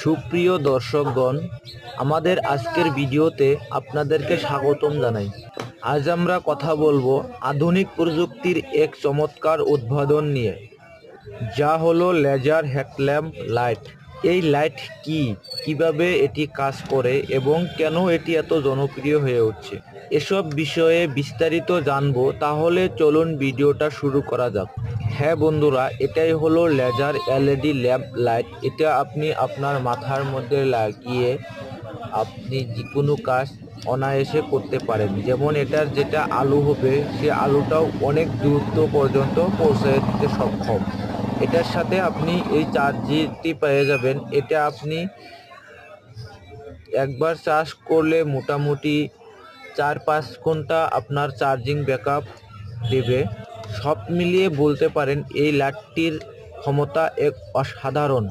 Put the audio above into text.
সুপ্রিয় দর্শকগণ, আমাদের আজকের ভিডিওতে আপনাদেরকে স্বাগতম জানাই। আজ আমরা কথা বলবো আধুনিক প্রযুক্তির এক চমৎকার উদ্ভাবন নিয়ে, যা হলো লেজার হেডল্যাম্প লাইট। এই লাইট কি, কিভাবে এটি কাজ করে এবং কেন এটি এত জনপ্রিয় হয়ে উঠছে, এসব বিষয়ে বিস্তারিত জানবো। তাহলে চলুন ভিডিওটা শুরু করা যাক। হ্যাঁ বন্ধুরা, এটাই হলো লেজার এলইডি ল্যাম্প লাইট। এটা আপনি আপনার মাথার মধ্যে লাগিয়ে আপনি যে কোনো কাজ অনায়াসে করতে পারেন। যেমন এটার যেটা আলো হবে, সে আলোটাও অনেক দূরত্ব পর্যন্ত পৌঁছে দিতে সক্ষম। এটার সাথে আপনি এই চার্জটি পেয়ে যাবেন। এটা আপনি একবার চার্জ করলে মোটামুটি 4-5 ঘন্টা আপনার চার্জিং ব্যাকআপ দেবে। সব মিলিয়ে বলতে পারেন এই লাইটটির ক্ষমতা এক অসাধারণ।